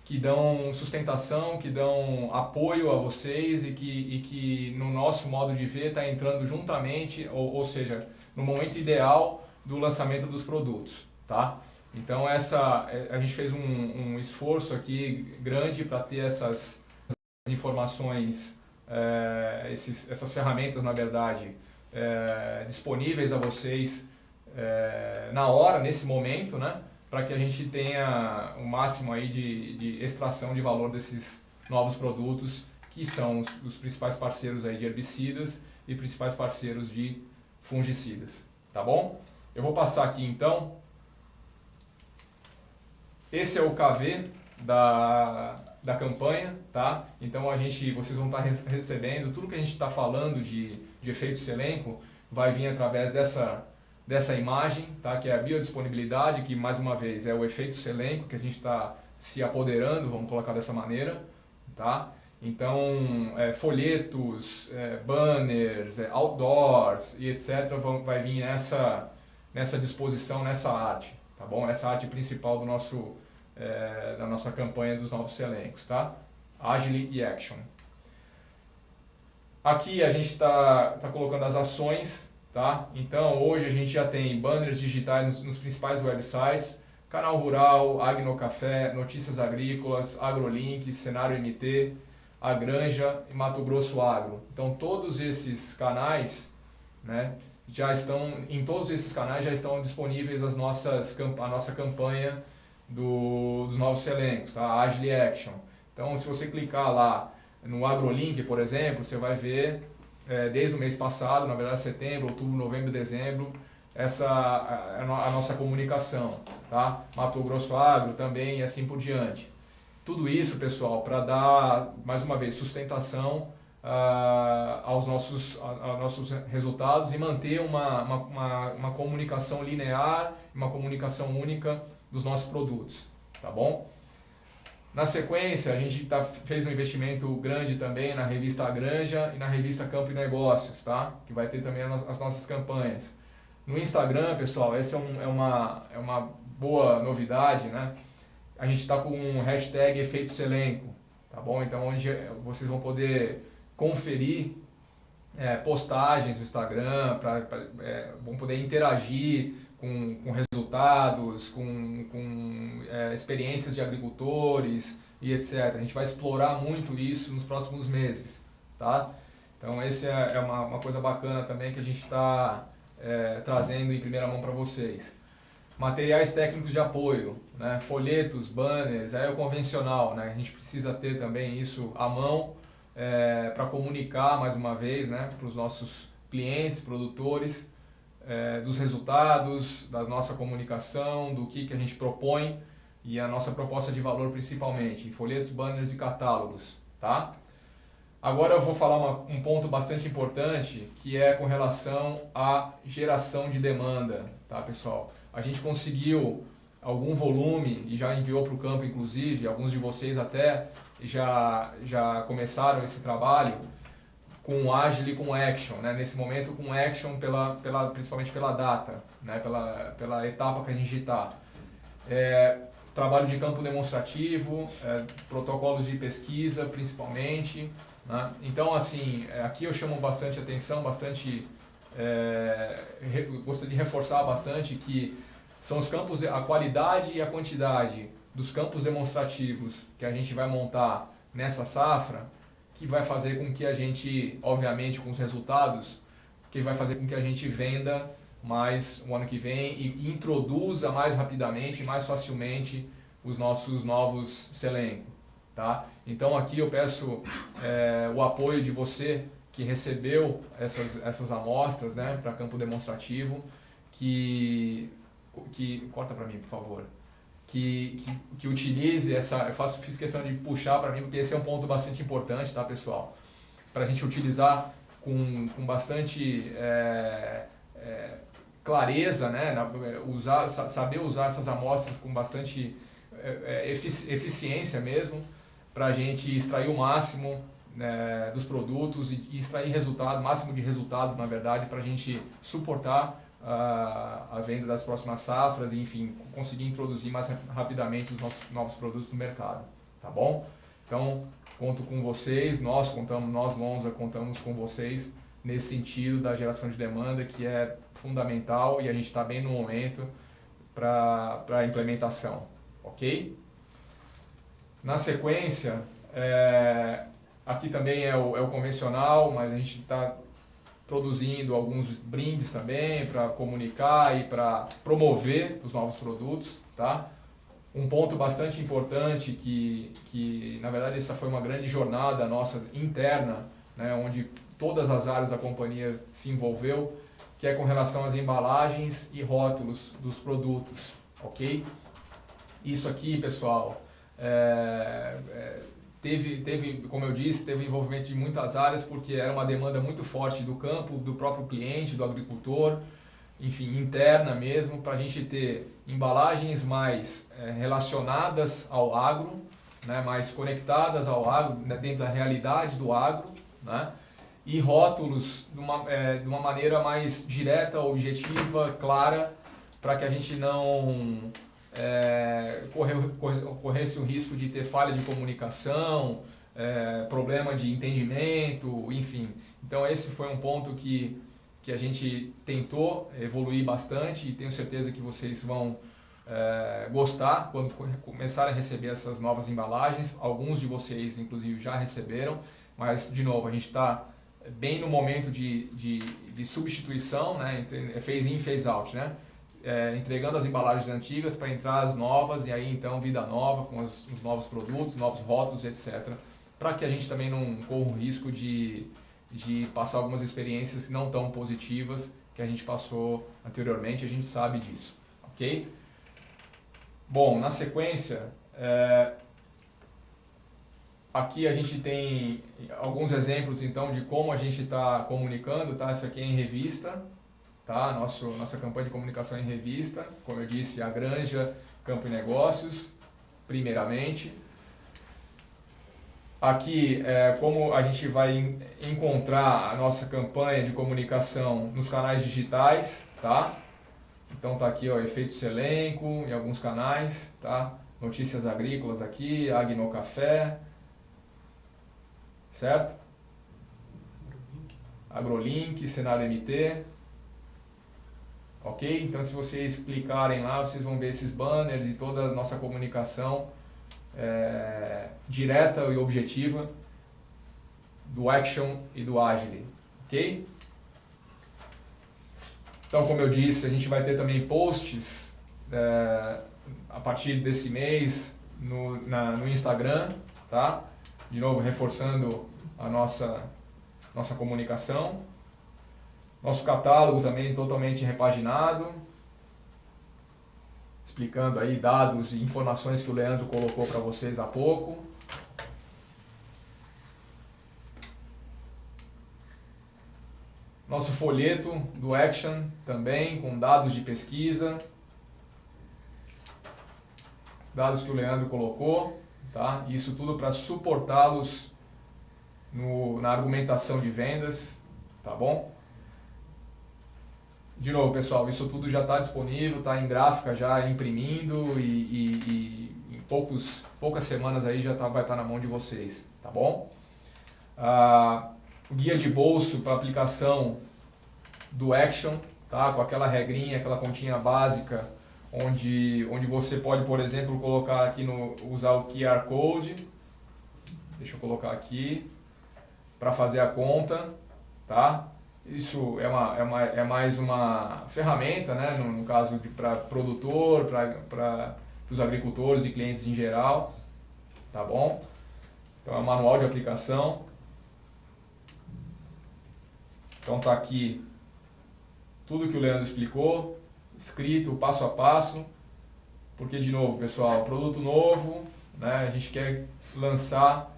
que dão sustentação, que dão apoio a vocês e que no nosso modo de ver está entrando juntamente, ou seja, no momento ideal do lançamento dos produtos, tá? Então a gente fez um esforço aqui grande para ter essas informações, essas ferramentas, na verdade, disponíveis a vocês na hora, nesse momento, né? Para que a gente tenha o máximo aí de extração de valor desses novos produtos, que são os principais parceiros aí de herbicidas e principais parceiros de fungicidas, tá bom? Eu vou passar aqui então. Esse é o KV da campanha, tá? Então vocês vão estar recebendo tudo que a gente está falando de efeito Selenco, vai vir através dessa imagem, tá? Que é a biodisponibilidade, que mais uma vez é o efeito Selenco, que a gente está se apoderando, vamos colocar dessa maneira, tá? Então, folhetos, banners, outdoors e etc. vai vir nessa disposição, nessa arte, tá bom? Essa arte principal da nossa campanha dos novos Selencos, tá? Agile e Action. Aqui a gente está colocando as ações, tá? Então hoje a gente já tem banners digitais nos principais websites, Canal Rural, Agnocafé, Notícias Agrícolas, AgroLink, Cenário MT, A Granja e Mato Grosso Agro. Então todos esses canais, né, em todos esses canais já estão disponíveis a nossa campanha dos novos selencos, tá? Agile Action. Então se você clicar lá no AgroLink, por exemplo, você vai ver desde o mês passado, na verdade setembro, outubro, novembro, dezembro, a nossa comunicação, tá? Mato Grosso Agro também e assim por diante. Tudo isso, pessoal, para dar, mais uma vez, sustentação aos nossos resultados e manter uma comunicação linear, uma comunicação única dos nossos produtos, tá bom? Na sequência, a gente fez um investimento grande também na revista A Granja e na revista Campo e Negócios, tá? Que vai ter também as nossas campanhas. No Instagram, pessoal, essa é uma boa novidade, né? A gente está com um hashtag Efeito Selenco, tá bom? Então, onde vocês vão poder conferir postagens no Instagram, vão poder interagir com resultados, com experiências de agricultores e etc. A gente vai explorar muito isso nos próximos meses, tá? Então, essa é uma coisa bacana também que a gente está trazendo em primeira mão para vocês. Materiais técnicos de apoio, né? Folhetos, banners, é o convencional, né? A gente precisa ter também isso à mão para comunicar mais uma vez, né, para os nossos clientes, produtores, dos resultados, da nossa comunicação, do que a gente propõe e a nossa proposta de valor principalmente, folhetos, banners e catálogos, tá? Agora eu vou falar um ponto bastante importante, que é com relação à geração de demanda, tá, pessoal? A gente conseguiu algum volume e já enviou para o campo, inclusive, alguns de vocês até já começaram esse trabalho com Agile e com Action, né? Nesse momento com Action principalmente pela data, né? pela etapa que a gente está. Trabalho de campo demonstrativo, protocolos de pesquisa principalmente, né? Então, assim, aqui eu chamo bastante atenção, gostaria de reforçar bastante que são os campos, a qualidade e a quantidade dos campos demonstrativos que a gente vai montar nessa safra, que vai fazer com que a gente, obviamente com os resultados, que vai fazer com que a gente venda mais o ano que vem e introduza mais rapidamente, mais facilmente os nossos novos selencos, tá? Então aqui eu peço o apoio de você que recebeu essas amostras, né, para campo demonstrativo, que corta para mim, por favor, que utilize fiz questão de puxar para mim, porque esse é um ponto bastante importante, tá, pessoal? Para a gente utilizar com bastante clareza, né, saber usar essas amostras com bastante eficiência mesmo, para a gente extrair o máximo dos produtos e extrair máximo de resultados, na verdade, para a gente suportar a venda das próximas safras e, enfim, conseguir introduzir mais rapidamente os nossos novos produtos no mercado, tá bom? Então, conto com vocês, nós Lonza contamos com vocês nesse sentido da geração de demanda, que é fundamental e a gente está bem no momento para a implementação, ok? Na sequência, aqui também é o convencional, mas a gente está produzindo alguns brindes também para comunicar e para promover os novos produtos, tá? Um ponto bastante importante que na verdade essa foi uma grande jornada nossa interna, né, onde todas as áreas da companhia se envolveu, que é com relação às embalagens e rótulos dos produtos, ok? Isso aqui, pessoal, teve, como eu disse, teve envolvimento de muitas áreas, porque era uma demanda muito forte do campo, do próprio cliente, do agricultor, enfim, interna mesmo, para a gente ter embalagens mais relacionadas ao agro, né, mais conectadas ao agro, né, dentro da realidade do agro, né, e rótulos de uma maneira mais direta, objetiva, clara, para que a gente não corresse o risco de ter falha de comunicação, problema de entendimento, enfim. Então esse foi um ponto que a gente tentou evoluir bastante e tenho certeza que vocês vão gostar quando começarem a receber essas novas embalagens. Alguns de vocês, inclusive, já receberam, mas, de novo, a gente está bem no momento de substituição, né? Phase in, phase out, né? Entregando as embalagens antigas para entrar as novas e aí então vida nova com os novos produtos, novos rótulos, etc. Para que a gente também não corra o risco de passar algumas experiências não tão positivas que a gente passou anteriormente, a gente sabe disso, ok? Bom, na sequência, aqui a gente tem alguns exemplos então de como a gente está comunicando, tá? Isso aqui é em revista, tá? Nossa campanha de comunicação em revista, como eu disse, a Granja, Campo e Negócios, primeiramente. Aqui é como a gente vai encontrar a nossa campanha de comunicação nos canais digitais, tá? Então tá aqui, ó, Efeito Selenco em alguns canais, tá? Notícias agrícolas aqui, Agnocafé, certo? AgroLink, Cenário MT. Ok? Então se vocês clicarem lá, vocês vão ver esses banners e toda a nossa comunicação direta e objetiva do Action e do Agile. Ok? Então, como eu disse, a gente vai ter também posts a partir desse mês no Instagram, tá? De novo, reforçando a nossa comunicação. Nosso catálogo também totalmente repaginado, explicando aí dados e informações que o Leandro colocou para vocês há pouco. Nosso folheto do Action também, com dados de pesquisa, dados que o Leandro colocou, tá? Isso tudo para suportá-los na argumentação de vendas, tá bom? De novo, pessoal, isso tudo já está disponível, está em gráfica já imprimindo e em poucas semanas aí já vai estar na mão de vocês, tá bom? O guia de bolso para aplicação do Action, tá? Com aquela regrinha, aquela continha básica, onde você pode, por exemplo, colocar aqui usar o QR Code, deixa eu colocar aqui, para fazer a conta, tá? Isso é mais uma ferramenta, né? No caso para produtor, para os agricultores e clientes em geral, tá bom? Então é um manual de aplicação. Então tá aqui tudo que o Leandro explicou, escrito passo a passo, porque de novo, pessoal, produto novo, né? A gente quer lançar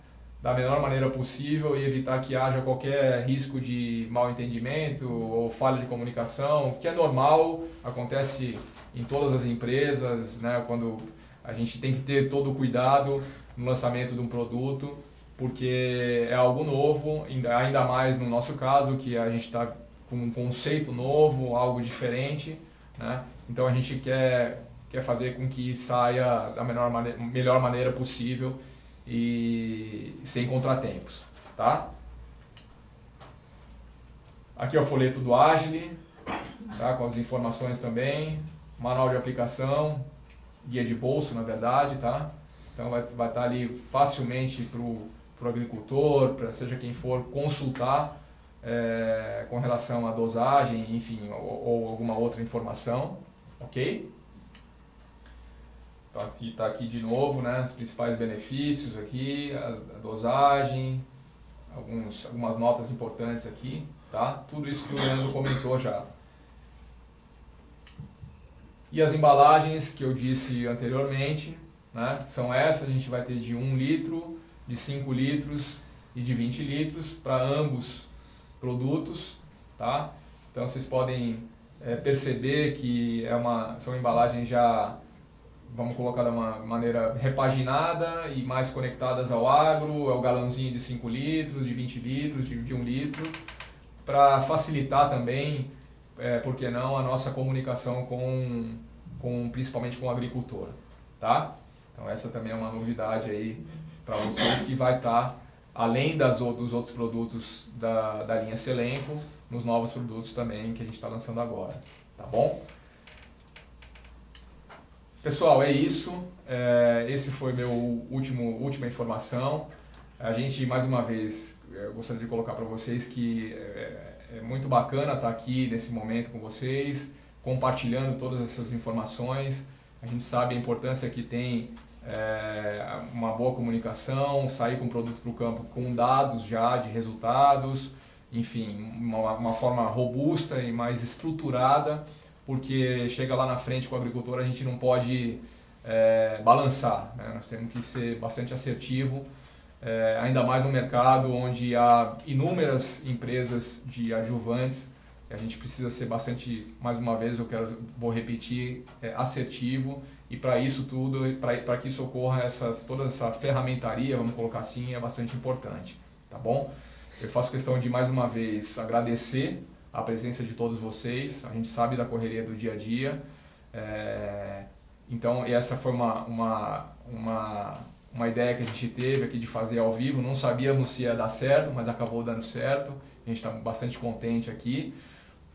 da melhor maneira possível e evitar que haja qualquer risco de mal entendimento ou falha de comunicação, que é normal, acontece em todas as empresas, né? Quando a gente tem que ter todo o cuidado no lançamento de um produto, porque é algo novo, ainda mais no nosso caso, que a gente está com um conceito novo, algo diferente, né? Então a gente quer fazer com que saia da melhor maneira possível e sem contratempos, tá? Aqui é o folheto do Agile, tá? Com as informações também, manual de aplicação, guia de bolso, na verdade, tá? Então vai estar ali facilmente para o agricultor, para seja quem for, consultar com relação à dosagem, enfim, ou alguma outra informação, ok? Então está aqui de novo, né, os principais benefícios aqui, a dosagem, algumas notas importantes aqui, tá? Tudo isso que o Leandro comentou já. E as embalagens que eu disse anteriormente, né, são essas, a gente vai ter de 1 litro, de 5 litros e de 20 litros para ambos produtos, tá? Então vocês podem perceber que são embalagens já, vamos colocar de uma maneira repaginada e mais conectadas ao agro, é o galãozinho de 5 litros, de 20 litros, de 1 litro, para facilitar também, por que não, a nossa comunicação principalmente com o agricultor, tá? Então essa também é uma novidade aí para vocês que vai estar, além dos outros produtos da linha Selenco, nos novos produtos também que a gente está lançando agora, tá bom? Pessoal, é isso. Esse foi meu última informação. A gente, mais uma vez, eu gostaria de colocar para vocês que é muito bacana estar aqui nesse momento com vocês, compartilhando todas essas informações. A gente sabe a importância que tem uma boa comunicação, sair com o produto para o campo com dados já de resultados, enfim, uma forma robusta e mais estruturada, porque chega lá na frente com o agricultor, a gente não pode balançar, né? Nós temos que ser bastante assertivo, ainda mais no mercado onde há inúmeras empresas de adjuvantes. A gente precisa ser bastante, mais uma vez, vou repetir, assertivo, e para isso tudo, para que isso ocorra, toda essa ferramentaria, vamos colocar assim, é bastante importante, tá bom? Eu faço questão de, mais uma vez, agradecer a presença de todos vocês. A gente sabe da correria do dia a dia, então essa foi uma ideia que a gente teve aqui de fazer ao vivo. Não sabíamos se ia dar certo, mas acabou dando certo. A gente está bastante contente aqui.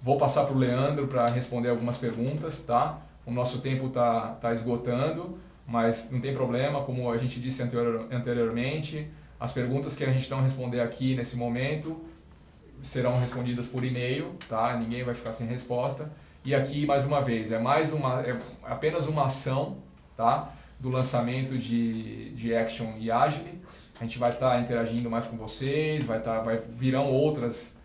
Vou passar para o Leandro para responder algumas perguntas, tá? O nosso tempo está esgotando, mas não tem problema, como a gente disse anteriormente, as perguntas que a gente não responder aqui nesse momento serão respondidas por e-mail, tá? Ninguém vai ficar sem resposta. E aqui, mais uma vez, é apenas uma ação, tá? Do lançamento de Action e Agile. A gente vai estar interagindo mais com vocês, virão outras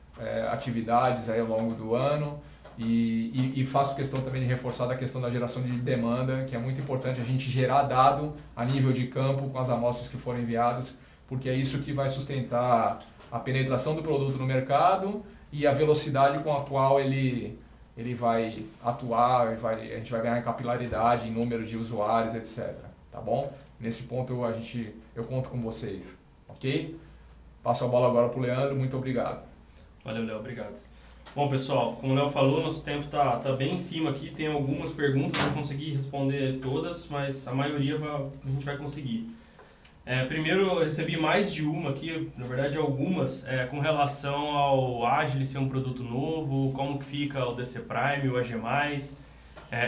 atividades aí ao longo do ano. E faço questão também de reforçar a questão da geração de demanda, que é muito importante a gente gerar dado a nível de campo com as amostras que forem enviadas, porque é isso que vai sustentar a penetração do produto no mercado e a velocidade com a qual ele vai atuar, a gente vai ganhar capilaridade em número de usuários, etc. Tá bom? Nesse ponto eu conto com vocês, ok? Passo a bola agora para o Leandro, muito obrigado. Valeu, Léo, obrigado. Bom, pessoal, como o Léo falou, nosso tempo tá bem em cima aqui, tem algumas perguntas, não consegui responder todas, mas a maioria a gente vai conseguir. Primeiro, eu recebi mais de uma aqui, na verdade algumas, com relação ao Agile ser um produto novo, como que fica o DC Prime, o AG+.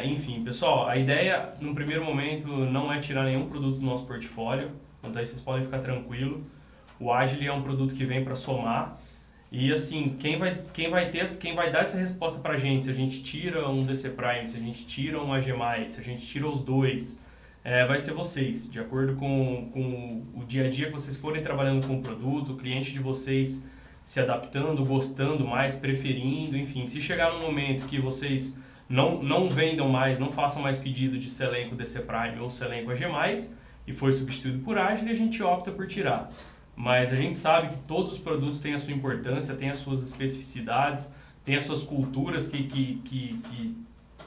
Enfim, pessoal, a ideia, num primeiro momento, não é tirar nenhum produto do nosso portfólio, então aí vocês podem ficar tranquilo. O Agile é um produto que vem para somar. E assim, quem vai dar essa resposta pra gente, se a gente tira um DC Prime, se a gente tira um AG+, se a gente tira os dois, vai ser vocês, de acordo com o dia a dia que vocês forem trabalhando com o produto, o cliente de vocês se adaptando, gostando mais, preferindo, enfim. Se chegar num momento que vocês não vendam mais, não façam mais pedido de Selenco DC Prime ou Selenco AG+, e foi substituído por Agile, a gente opta por tirar. Mas a gente sabe que todos os produtos têm a sua importância, têm as suas especificidades, têm as suas culturas que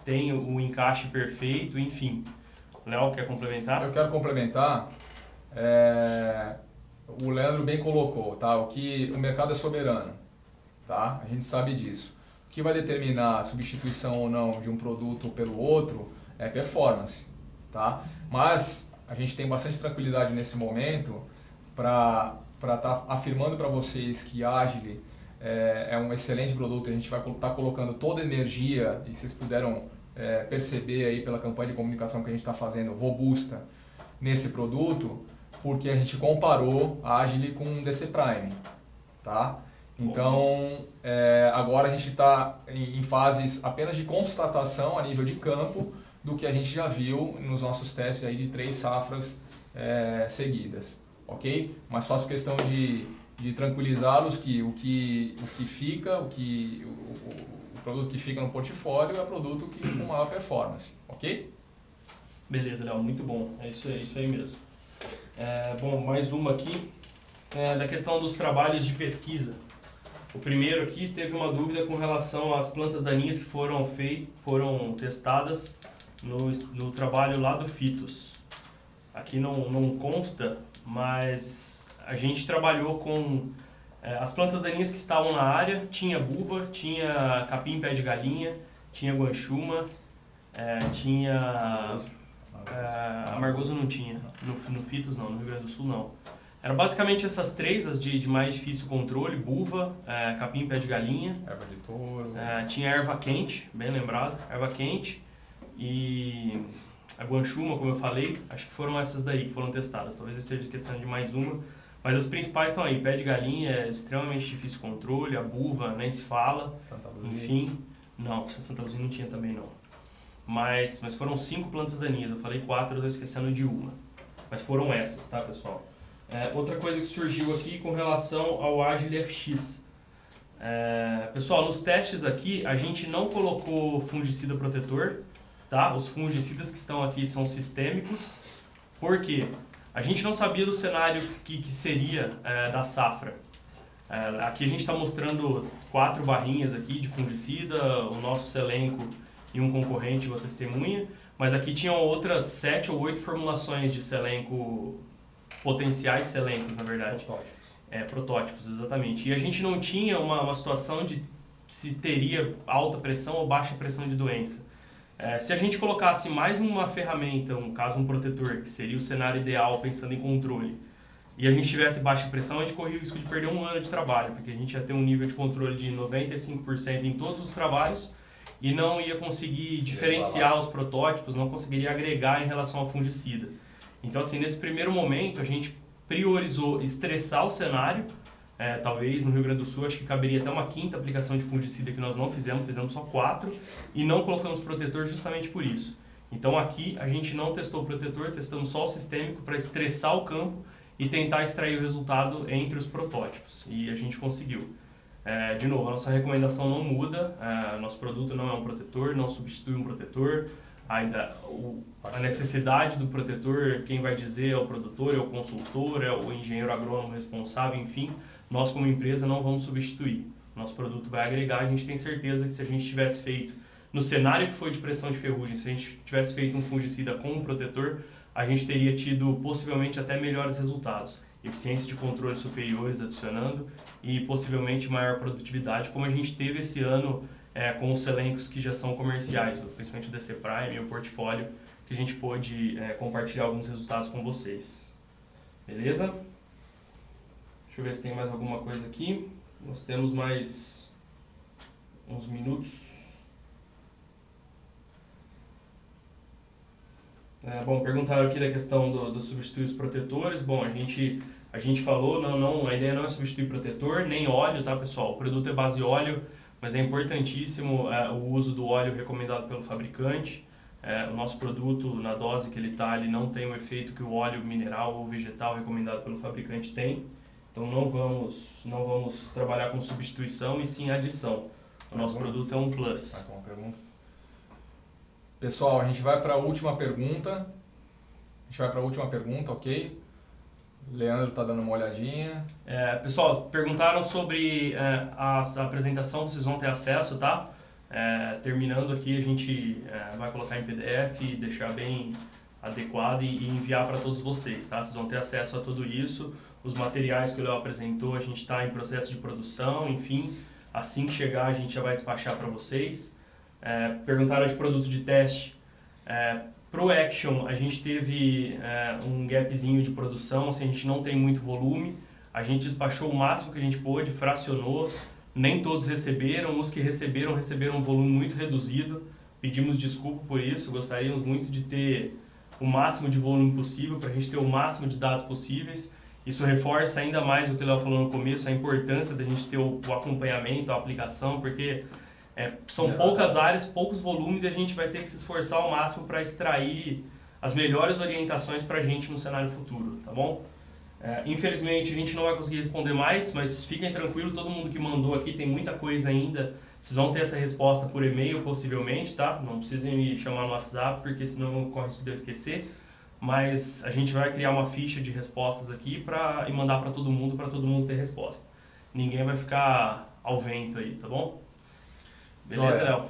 têm o encaixe perfeito, enfim. Léo, quer complementar? Eu quero complementar. O Leandro bem colocou, tá? O mercado é soberano, tá? A gente sabe disso. O que vai determinar a substituição ou não de um produto pelo outro é performance, tá? Mas a gente tem bastante tranquilidade nesse momento para estar afirmando para vocês que Agile é um excelente produto. A gente vai estar colocando toda a energia, e vocês puderam perceber aí pela campanha de comunicação que a gente está fazendo, robusta, nesse produto, porque a gente comparou a Agile com o DC Prime, tá? Então, agora a gente está em fases apenas de constatação a nível de campo do que a gente já viu nos nossos testes aí de 3 safras seguidas. Ok? Mas faço questão de tranquilizá-los que o produto que fica no portfólio é o produto com maior performance. Ok? Beleza, Léo, muito bom. É isso aí mesmo. Bom, mais uma aqui, da questão dos trabalhos de pesquisa. O primeiro aqui teve uma dúvida com relação às plantas daninhas que foram testadas no trabalho lá do Fitos. Aqui não consta, mas a gente trabalhou com as plantas daninhas que estavam na área. Tinha buba, tinha capim pé de galinha, tinha guanchuma, tinha... amargoso não tinha, no Fitos não, no Rio Grande do Sul não. Era basicamente essas 3, as de mais difícil controle: buva, capim pé de galinha, erva de touro, tinha erva quente, bem lembrado, erva quente, e a Guanchuma, como eu falei, acho que foram essas daí que foram testadas. Talvez eu esteja questão de mais uma. Mas as principais estão aí. Pé de galinha é extremamente difícil controle, a buva nem se fala. Santa Luzia. Enfim, não, Santa Luzia não tinha também não. Mas foram 5 plantas daninhas. Eu falei 4, eu estou esquecendo de uma. Mas foram essas, tá, pessoal? Outra coisa que surgiu aqui com relação ao Agile FX. Pessoal, nos testes aqui, a gente não colocou fungicida protetor, tá? Os fungicidas que estão aqui são sistêmicos. Por quê? A gente não sabia do cenário que seria da safra. Aqui a gente está mostrando 4 barrinhas aqui de fungicida, o nosso selenco e um concorrente, uma testemunha. Mas aqui tinham outras 7 ou 8 formulações de selenco, potenciais selencos, na verdade. Protótipos. Protótipos, exatamente. E a gente não tinha uma situação de se teria alta pressão ou baixa pressão de doença. Se a gente colocasse mais uma ferramenta, um caso um protetor, que seria o cenário ideal pensando em controle, e a gente tivesse baixa pressão, a gente corria o risco de perder um ano de trabalho, porque a gente ia ter um nível de controle de 95% em todos os trabalhos e não ia conseguir diferenciar os protótipos, não conseguiria agregar em relação ao fungicida. Então, assim, nesse primeiro momento, a gente priorizou estressar o cenário. Talvez no Rio Grande do Sul, acho que caberia até uma 5ª aplicação de fungicida que nós não fizemos só 4 e não colocamos protetor justamente por isso. Então aqui a gente não testou o protetor, testamos só o sistêmico para estressar o campo e tentar extrair o resultado entre os protótipos. E a gente conseguiu. De novo, a nossa recomendação não muda, nosso produto não é um protetor, não substitui um protetor. Ainda a necessidade do protetor, quem vai dizer é o produtor, é o consultor, é o engenheiro agrônomo responsável, enfim. Nós como empresa não vamos substituir. Nosso produto vai agregar, a gente tem certeza que se a gente tivesse feito, no cenário que foi de pressão de ferrugem, se a gente tivesse feito um fungicida com um protetor, a gente teria tido possivelmente até melhores resultados. Eficiência de controle superiores adicionando e possivelmente maior produtividade, como a gente teve esse ano com os selencos que já são comerciais, principalmente o DC Prime e o portfólio, que a gente pôde compartilhar alguns resultados com vocês. Beleza? Deixa eu ver se tem mais alguma coisa aqui. Nós temos mais uns minutos. Bom, perguntaram aqui da questão do substituir os protetores. Bom, a gente falou, a ideia não é substituir protetor, nem óleo, tá, pessoal? O produto é base óleo, mas é importantíssimo o uso do óleo recomendado pelo fabricante. O nosso produto, na dose que ele está, ele não tem o efeito que o óleo mineral ou vegetal recomendado pelo fabricante tem. Então não vamos trabalhar com substituição e sim adição. O nosso produto é um plus. Mais uma pergunta. Pessoal, a gente vai para a última pergunta. Ok? Leandro está dando uma olhadinha. Pessoal, perguntaram sobre a apresentação, vocês vão ter acesso, tá? Terminando aqui, a gente vai colocar em PDF, deixar bem adequado e enviar para todos vocês, tá? Vocês vão ter acesso a tudo isso. Os materiais que o Léo apresentou, a gente está em processo de produção, enfim. Assim que chegar, a gente já vai despachar para vocês. Perguntaram de produto de teste. Pro Action, a gente teve um gapzinho de produção, assim, a gente não tem muito volume. A gente despachou o máximo que a gente pôde, fracionou. Nem todos receberam, os que receberam um volume muito reduzido. Pedimos desculpa por isso, gostaríamos muito de ter o máximo de volume possível, para a gente ter o máximo de dados possíveis. Isso reforça ainda mais o que o Léo falou no começo, a importância da gente ter o acompanhamento, a aplicação, porque são poucas áreas, poucos volumes e a gente vai ter que se esforçar ao máximo para extrair as melhores orientações para a gente no cenário futuro, tá bom? Infelizmente a gente não vai conseguir responder mais, mas fiquem tranquilos, todo mundo que mandou aqui tem muita coisa ainda. Vocês vão ter essa resposta por e-mail possivelmente, tá? Não precisem me chamar no WhatsApp, porque senão corre risco de eu esquecer. Mas a gente vai criar uma ficha de respostas aqui e mandar para todo mundo ter resposta. Ninguém vai ficar ao vento aí, tá bom? Beleza, Léo?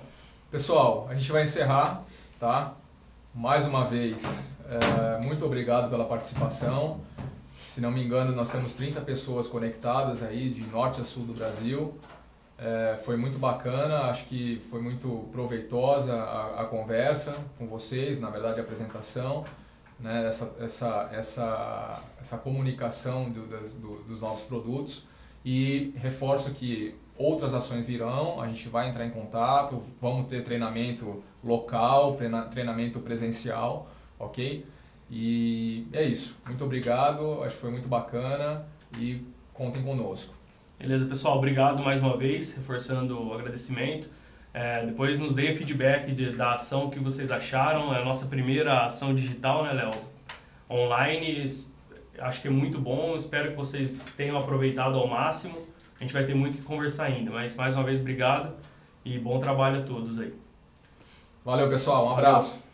Pessoal, a gente vai encerrar, tá? Mais uma vez, muito obrigado pela participação. Se não me engano, nós temos 30 pessoas conectadas aí, de norte a sul do Brasil. Foi muito bacana, acho que foi muito proveitosa a conversa com vocês, na verdade a apresentação, né? Essa comunicação dos nossos produtos. E reforço que outras ações virão, a gente vai entrar em contato, vamos ter treinamento local, treinamento presencial, ok? E é isso. Muito obrigado, acho que foi muito bacana e contem conosco. Beleza, pessoal, obrigado mais uma vez, reforçando o agradecimento. Depois nos deem feedback da ação que vocês acharam. É a nossa primeira ação digital, né, Léo? Online, acho que é muito bom, espero que vocês tenham aproveitado ao máximo. A gente vai ter muito que conversar ainda, mas mais uma vez obrigado e bom trabalho a todos aí. Valeu, pessoal, um abraço.